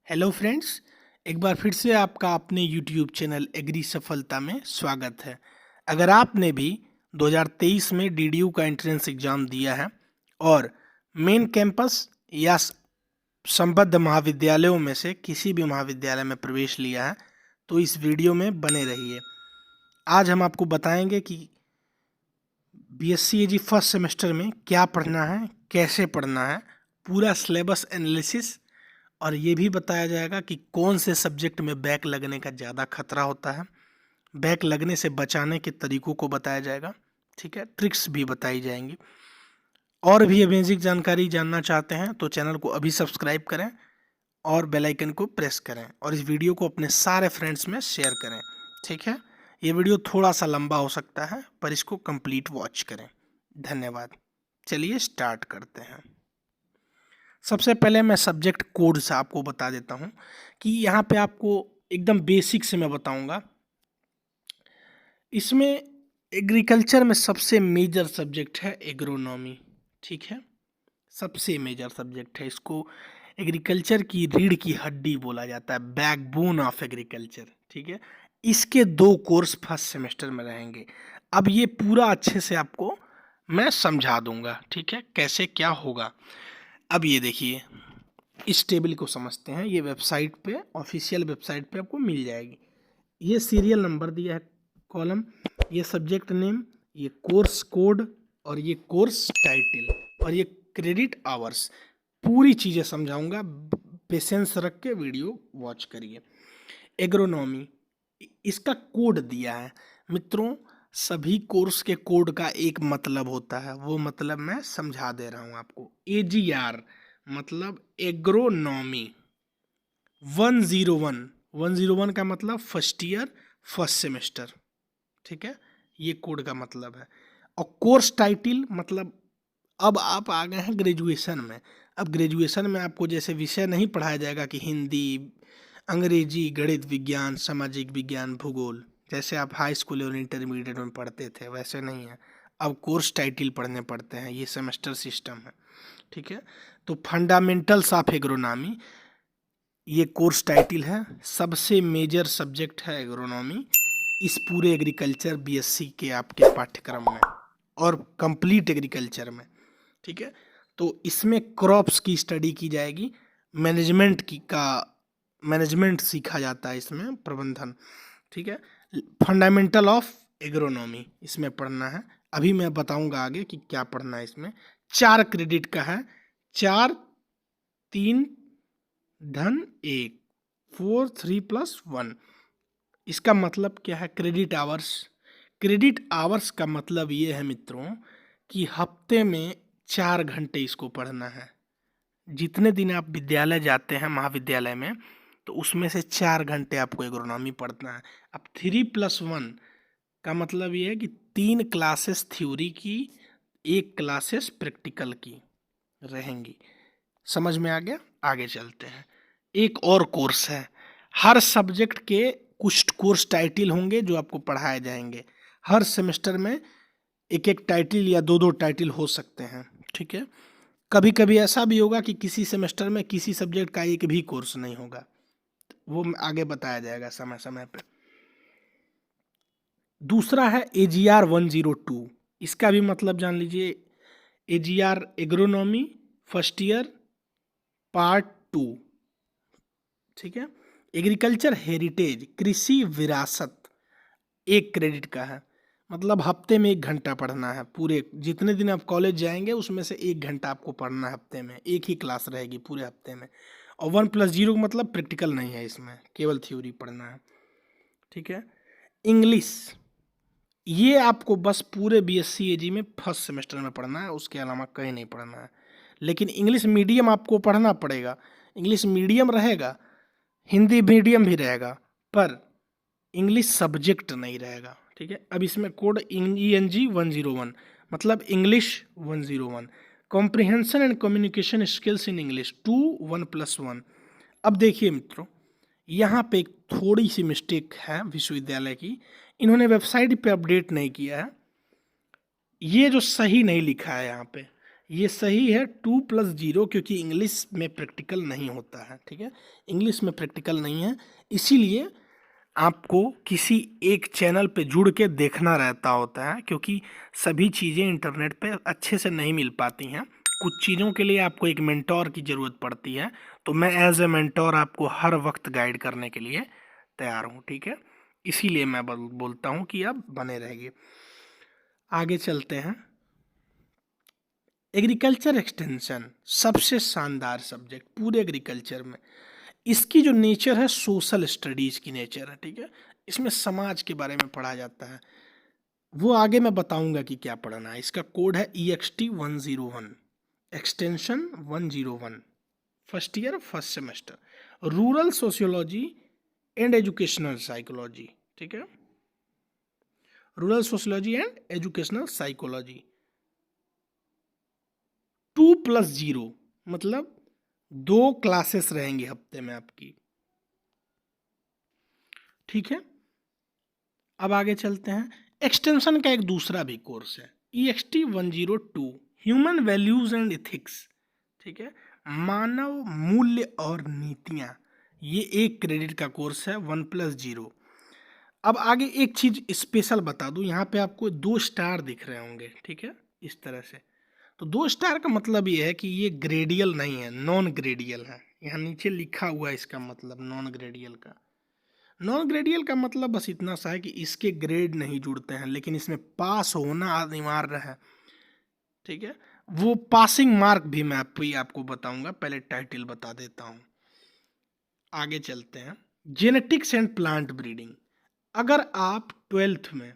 Hello friends, एक बार फिर से आपका अपने यूट्यूब चैनल एग्री सफलता में स्वागत है। अगर आपने भी 2023 में डीडीयू का एंट्रेंस एग्जाम दिया है और मेन कैंपस या संबद्ध महाविद्यालयों में से किसी भी महाविद्यालय में प्रवेश लिया है तो इस वीडियो में बने रहिए। आज हम आपको बताएंगे कि बीएससी एजी फर्स्ट सेमेस्टर में क्या पढ़ना है, कैसे पढ़ना है, पूरा सिलेबस एनालिसिस, और ये भी बताया जाएगा कि कौन से सब्जेक्ट में बैक लगने का ज़्यादा खतरा होता है। बैक लगने से बचाने के तरीकों को बताया जाएगा, ठीक है, ट्रिक्स भी बताई जाएंगी। और भी अमेजिंग जानकारी जानना चाहते हैं तो चैनल को अभी सब्सक्राइब करें और बेल आइकन को प्रेस करें और इस वीडियो को अपने सारे फ्रेंड्स में शेयर करें, ठीक है। ये वीडियो थोड़ा सा लंबा हो सकता है पर इसको कंप्लीट वॉच करें। धन्यवाद। चलिए स्टार्ट करते हैं। सबसे पहले मैं सब्जेक्ट कोड से आपको बता देता हूँ कि यहाँ पे आपको एकदम बेसिक से मैं बताऊँगा। इसमें एग्रीकल्चर में सबसे मेजर सब्जेक्ट है एग्रोनॉमी, ठीक है, सबसे मेजर सब्जेक्ट है। इसको एग्रीकल्चर की रीढ़ की हड्डी बोला जाता है, बैकबोन ऑफ एग्रीकल्चर, ठीक है। इसके 2 कोर्स फर्स्ट सेमेस्टर में रहेंगे। अब ये पूरा अच्छे से आपको मैं समझा दूंगा, ठीक है, कैसे क्या होगा। अब ये देखिए, इस टेबल को समझते हैं। ये वेबसाइट पे, ऑफिशियल वेबसाइट पे आपको मिल जाएगी। ये सीरियल नंबर दिया है कॉलम, ये सब्जेक्ट नेम, ये कोर्स कोड और ये कोर्स टाइटल और ये क्रेडिट आवर्स। पूरी चीज़ें समझाऊंगा, पेशेंस रख के वीडियो वॉच करिए। एग्रोनॉमी, इसका कोड दिया है मित्रों। सभी कोर्स के कोड का एक मतलब होता है, वो मतलब मैं समझा दे रहा हूं आपको। एजीआर मतलब एग्रोनॉमी 101 का मतलब फर्स्ट ईयर फर्स्ट सेमेस्टर, ठीक है, ये कोड का मतलब है। और कोर्स टाइटल मतलब अब आप आ गए हैं ग्रेजुएशन में। अब ग्रेजुएशन में आपको जैसे विषय नहीं पढ़ाया जाएगा कि हिंदी, अंग्रेजी, गणित, विज्ञान, सामाजिक विज्ञान, भूगोल, जैसे आप हाई स्कूल और इंटरमीडिएट में पढ़ते थे, वैसे नहीं है। अब कोर्स टाइटल पढ़ने पड़ते हैं, ये सेमेस्टर सिस्टम है, ठीक है। तो फंडामेंटल्स ऑफ एग्रोनॉमी ये कोर्स टाइटल है। सबसे मेजर सब्जेक्ट है एग्रोनॉमी इस पूरे एग्रीकल्चर बीएससी के आपके पाठ्यक्रम में और कंप्लीट एग्रीकल्चर में, ठीक है। तो इसमें क्रॉप्स की स्टडी की जाएगी, मैनेजमेंट सीखा जाता है इसमें, प्रबंधन, ठीक है। फंडामेंटल ऑफ एग्रोनॉमी इसमें पढ़ना है। अभी मैं बताऊंगा आगे कि क्या पढ़ना है इसमें। 4 क्रेडिट का है, 4 3 धन 1 4 3 + 1। इसका मतलब क्या है? क्रेडिट आवर्स का मतलब ये है मित्रों कि हफ्ते में 4 घंटे इसको पढ़ना है। जितने दिन आप विद्यालय जाते हैं, महाविद्यालय में, तो उसमें से 4 घंटे आपको एग्रोनॉमी पढ़ना है। अब 3+1 का मतलब ये है कि 3 क्लासेस थ्योरी की, 1 क्लासेस प्रैक्टिकल की रहेंगी। समझ में आ गया? आगे चलते हैं। एक और कोर्स है, हर सब्जेक्ट के कुछ कोर्स टाइटल होंगे जो आपको पढ़ाए जाएंगे। हर सेमेस्टर में एक एक टाइटल या 2 टाइटल हो सकते हैं, ठीक है। कभी कभी ऐसा भी होगा कि किसी सेमेस्टर में किसी सब्जेक्ट का एक भी कोर्स नहीं होगा, वो आगे बताया जाएगा समय समय पे। दूसरा है एजीआर 102। इसका भी मतलब जान लीजिए। AGR agronomy first year part 2, ठीक है। एग्रीकल्चर हेरिटेज कृषि विरासत 1 क्रेडिट का है, मतलब हफ्ते में 1 घंटा पढ़ना है। पूरे जितने दिन आप कॉलेज जाएंगे उसमें से 1 घंटा आपको पढ़ना है हफ्ते में, एक ही क्लास रहेगी पूरे हफ्ते में। और 1+0 का मतलब प्रैक्टिकल नहीं है, इसमें केवल थ्योरी पढ़ना है, ठीक है। इंग्लिश, ये आपको बस पूरे बीएससी एजी में फर्स्ट सेमेस्टर में पढ़ना है, उसके अलावा कहीं नहीं पढ़ना है। लेकिन इंग्लिश मीडियम आपको पढ़ना पड़ेगा। इंग्लिश मीडियम रहेगा, हिंदी मीडियम भी रहेगा, पर इंग्लिश सब्जेक्ट नहीं रहेगा, ठीक है। अब इसमें कोड ENG 101 मतलब English 101। Comprehension and communication skills in English 2 1+1। अब देखिए मित्रों, यहाँ पे एक थोड़ी सी मिस्टेक है विश्वविद्यालय की। इन्होंने वेबसाइट पे अपडेट नहीं किया है, ये जो सही नहीं लिखा है यहाँ पे। ये सही है 2+0, क्योंकि इंग्लिश में प्रैक्टिकल नहीं होता है, ठीक है, इंग्लिश में प्रैक्टिकल नहीं है, इसीलिए आपको किसी एक चैनल पे जुड़ के देखना रहता होता है, क्योंकि सभी चीज़ें इंटरनेट पे अच्छे से नहीं मिल पाती हैं। कुछ चीज़ों के लिए आपको एक मेंटोर की ज़रूरत पड़ती है, तो मैं एज ए मेंटोर आपको हर वक्त गाइड करने के लिए तैयार हूँ, ठीक है, इसीलिए मैं बोलता हूँ कि आप बने रहिए। आगे चलते हैं। एग्रीकल्चर एक्सटेंशन सबसे शानदार सब्जेक्ट पूरे एग्रीकल्चर में। इसकी जो नेचर है सोशल स्टडीज की नेचर है, ठीक है, इसमें समाज के बारे में पढ़ा जाता है, वो आगे मैं बताऊंगा कि क्या पढ़ना है। इसका कोड है EXT101, extension 101, first year first semester, rural sociology and educational psychology, ठीक है, rural sociology and educational psychology. 2+0 मतलब 2 क्लासेस रहेंगी हफ्ते में आपकी, ठीक है। अब आगे चलते हैं। एक्सटेंशन का एक दूसरा भी कोर्स है EXT102, human values and ethics, ठीक है, मानव मूल्य और नीतियां। ये 1 क्रेडिट का कोर्स है 1+0। अब आगे एक चीज स्पेशल बता दूं, यहाँ पे आपको 2 स्टार दिख रहे होंगे, ठीक है, इस तरह से। तो 2 स्टार का मतलब ये है कि ये ग्रेडियल नहीं है, नॉन ग्रेडियल है। यहाँ नीचे लिखा हुआ है इसका मतलब नॉन ग्रेडियल का। नॉन ग्रेडियल का मतलब बस इतना सा है कि इसके ग्रेड नहीं जुड़ते हैं, लेकिन इसमें पास होना अनिवार्य है, ठीक है। वो पासिंग मार्क भी मैं आपको बताऊंगा, पहले टाइटल बता देता हूँ। आगे चलते हैं। Genetics and plant breeding. अगर आप 12th में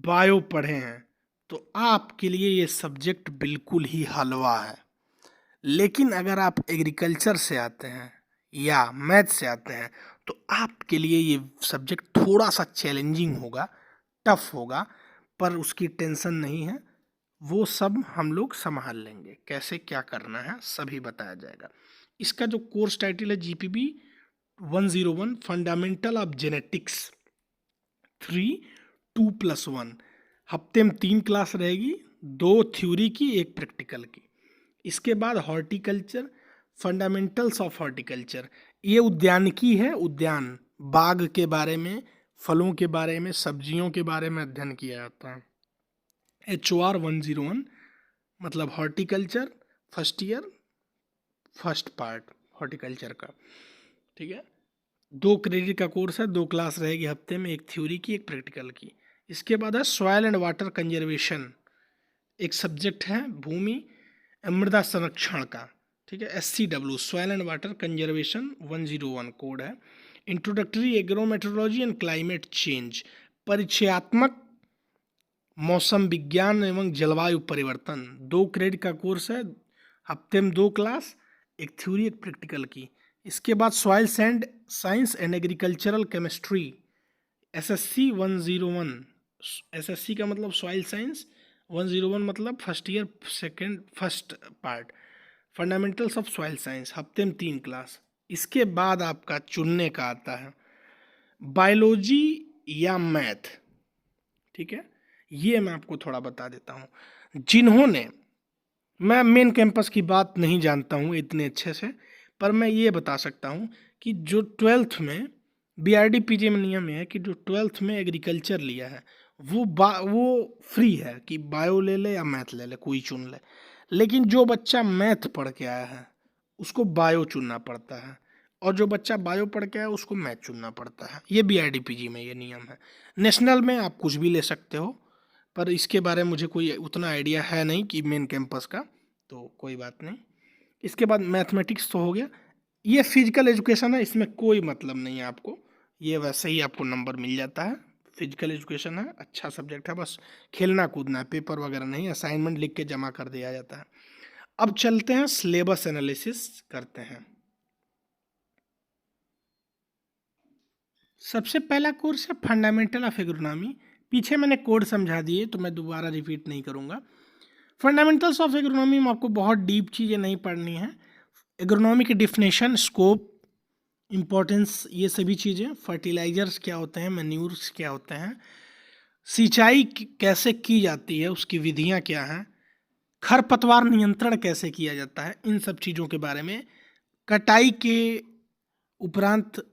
बायो पढ़े हैं तो आपके लिए ये सब्जेक्ट बिल्कुल ही हलवा है, लेकिन अगर आप एग्रीकल्चर से आते हैं या मैथ से आते हैं तो आपके लिए ये सब्जेक्ट थोड़ा सा चैलेंजिंग होगा, टफ होगा, पर उसकी टेंशन नहीं है, वो सब हम लोग संभाल लेंगे। कैसे क्या करना है सभी बताया जाएगा। इसका जो कोर्स टाइटल है GPB 101, फंडामेंटल ऑफ जेनेटिक्स 3 2+1। हफ्ते में 3 क्लास रहेगी, 2 थ्योरी की 1 प्रैक्टिकल की। इसके बाद हॉर्टिकल्चर, फंडामेंटल्स ऑफ हॉर्टिकल्चर, ये उद्यानिकी है, उद्यान बाग के बारे में, फलों के बारे में, सब्जियों के बारे में अध्ययन किया जाता है। HR 101 मतलब horticulture, first year first part horticulture का, ठीक है। 2 क्रेडिट का कोर्स है, 2 क्लास रहेगी हफ्ते में, 1 थ्योरी की 1 प्रैक्टिकल की। इसके बाद है सॉयल एंड वाटर कंजर्वेशन, एक सब्जेक्ट है भूमि मृदा संरक्षण का, ठीक है, SCW soil and water conservation 101 code है। Introductory agrometeorology and climate change, परिचयात्मक मौसम विज्ञान एवं जलवायु परिवर्तन, 2 क्रेडिट का कोर्स है, हफ्ते में 2 क्लास, 1 थ्योरी 1 प्रैक्टिकल की। इसके बाद soil and science and agricultural chemistry SSC 101, SSC का मतलब सॉइल साइंस, 101 मतलब first year second first part, fundamentals of soil science, हफ्ते में 3 क्लास। इसके बाद आपका चुनने का आता है बायोलॉजी या मैथ, ठीक है, ये मैं आपको थोड़ा बता देता हूँ। जिन्होंने, मैं मेन कैंपस की बात नहीं जानता हूँ इतने अच्छे से, पर मैं ये बता सकता हूँ कि जो 12th में BRD-PG में नियम है कि जो 12th में एग्रीकल्चर लिया है वो फ्री है कि बायो ले ले या मैथ ले ले, कोई चुन ले। लेकिन जो बच्चा मैथ पढ़ के आया है उसको बायो चुनना पड़ता है, और जो बच्चा बायो पढ़ के आया है उसको मैथ चुनना पड़ता है। ये BRD-PG में ये नियम है। नेशनल में आप कुछ भी ले सकते हो, पर इसके बारे में मुझे कोई उतना आइडिया है नहीं कि मेन कैंपस का, तो कोई बात नहीं। इसके बाद मैथमेटिक्स तो हो गया। ये फिजिकल एजुकेशन है, इसमें कोई मतलब नहीं है आपको, ये वैसे ही आपको नंबर मिल जाता है। फिजिकल एजुकेशन है, अच्छा सब्जेक्ट है, बस खेलना कूदना है, पेपर वगैरह नहीं, असाइनमेंट लिख के जमा कर दिया जाता है। अब चलते हैं सिलेबस एनालिसिस करते हैं। सबसे पहला कोर्स है फंडामेंटल ऑफ एग्रोनॉमी। पीछे मैंने कोड समझा दिए तो मैं दोबारा रिपीट नहीं करूँगा। फंडामेंटल्स ऑफ एग्रोनॉमी में आपको बहुत डीप चीज़ें नहीं पढ़नी है। एग्रोनॉमी की डिफिनेशन, स्कोप, इम्पोर्टेंस, ये सभी चीज़ें, फर्टिलाइजर्स क्या होते हैं, मैन्यूर्स क्या होते हैं, सिंचाई कैसे की जाती है, उसकी विधियाँ क्या हैं, खरपतवार नियंत्रण कैसे किया जाता है, इन सब चीज़ों के बारे में, कटाई के उपरांत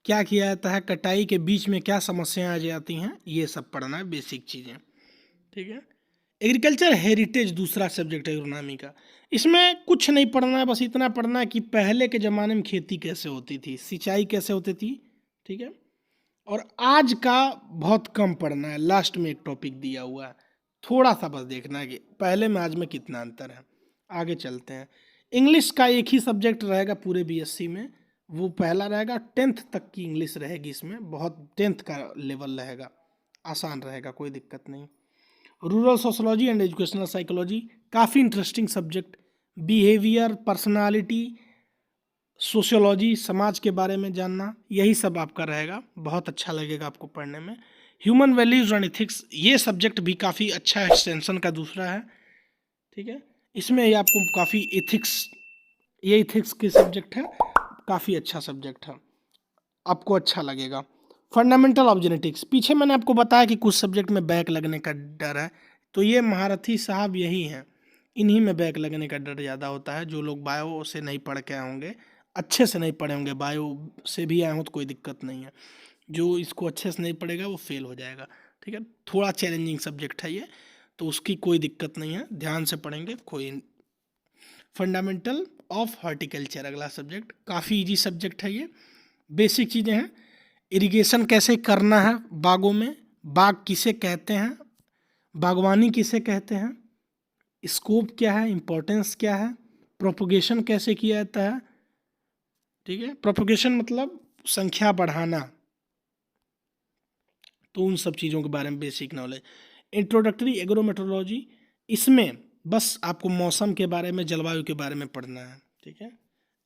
क्या किया जाता है, कटाई के बीच में क्या समस्याएं आ जाती हैं, ये सब पढ़ना है, बेसिक चीज़ें, ठीक है। एग्रीकल्चर हेरिटेज दूसरा सब्जेक्ट है एग्रोनॉमी का। इसमें कुछ नहीं पढ़ना है, बस इतना पढ़ना है कि पहले के ज़माने में खेती कैसे होती थी, सिंचाई कैसे होती थी, ठीक है। और आज का बहुत कम पढ़ना है, लास्ट में एक टॉपिक दिया हुआ है, थोड़ा सा बस देखना है कि पहले में आज में कितना अंतर है। आगे चलते हैं। इंग्लिश का एक ही सब्जेक्ट रहेगा पूरे बीएससी में, वो पहला रहेगा, 10th तक की इंग्लिश रहेगी इसमें, बहुत 10th का लेवल रहेगा, आसान रहेगा, कोई दिक्कत नहीं। Rural sociology and educational psychology काफ़ी interesting subject, behaviour, personality, sociology, समाज के बारे में जानना, यही सब आपका रहेगा, बहुत अच्छा लगेगा आपको पढ़ने में। ह्यूमन वैल्यूज एंड एथिक्स, ये सब्जेक्ट भी काफ़ी अच्छा एक्सटेंशन का दूसरा है, ठीक है। इसमें ये आपको काफ़ी एथिक्स, ये एथिक्स की सब्जेक्ट है, काफ़ी अच्छा सब्जेक्ट है, आपको अच्छा लगेगा। फंडामेंटल ऑफ जेनेटिक्स, पीछे मैंने आपको बताया कि कुछ सब्जेक्ट में बैक लगने का डर है, तो ये महारथी साहब यही हैं, इन्हीं में बैक लगने का डर ज़्यादा होता है। जो लोग बायो से नहीं पढ़ के आए होंगे, अच्छे से नहीं पढ़े होंगे, बायो से भी आए हों तो कोई दिक्कत नहीं है, जो इसको अच्छे से नहीं पढ़ेगा वो फेल हो जाएगा, ठीक है। थोड़ा चैलेंजिंग सब्जेक्ट है ये, तो उसकी कोई दिक्कत नहीं है, ध्यान से पढ़ेंगे कोई। फंडामेंटल ऑफ हॉर्टिकल्चर अगला सब्जेक्ट, काफ़ी इजी सब्जेक्ट है ये, बेसिक चीज़ें हैं। इरिगेशन कैसे करना है बागों में, बाग किसे कहते हैं, बागवानी किसे कहते हैं, स्कोप क्या है, इम्पोर्टेंस क्या है, प्रोपोगेशन कैसे किया जाता है, ठीक है। प्रोपोगेशन मतलब संख्या बढ़ाना, तो उन सब चीज़ों के बारे में बेसिक नॉलेज। इंट्रोडक्टरी एग्रोमेट्रोलॉजी, इसमें बस आपको मौसम के बारे में, जलवायु के बारे में पढ़ना है, ठीक है।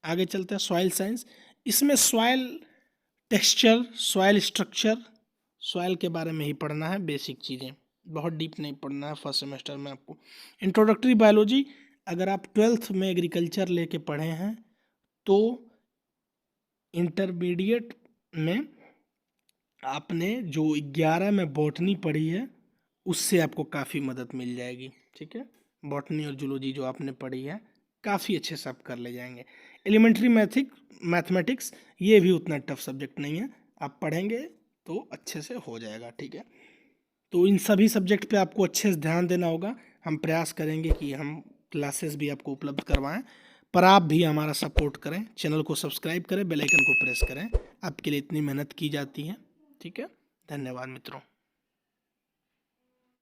आगे चलते हैं। सॉइल साइंस, इसमें soil texture, soil structure, soil के बारे में ही पढ़ना है, बेसिक चीज़ें, बहुत डीप नहीं पढ़ना है फर्स्ट सेमेस्टर में आपको। इंट्रोडक्टरी बायोलॉजी, अगर आप 12th में एग्रीकल्चर लेके पढ़े हैं तो इंटरमीडिएट में आपने जो 11 में बॉटनी पढ़ी है उससे आपको काफ़ी मदद मिल जाएगी, ठीक है। बॉटनी और जूलॉजी जो आपने पढ़ी है काफ़ी अच्छे से आप कर ले जाएंगे। एलिमेंट्री मैथमेटिक्स, ये भी उतना टफ सब्जेक्ट नहीं है, आप पढ़ेंगे तो अच्छे से हो जाएगा, ठीक है। तो इन सभी सब्जेक्ट पे आपको अच्छे से ध्यान देना होगा। हम प्रयास करेंगे कि हम क्लासेस भी आपको उपलब्ध करवाएं, पर आप भी हमारा सपोर्ट करें, चैनल को सब्सक्राइब करें, बेल आइकन को प्रेस करें, आपके लिए इतनी मेहनत की जाती है, ठीक है। धन्यवाद मित्रों।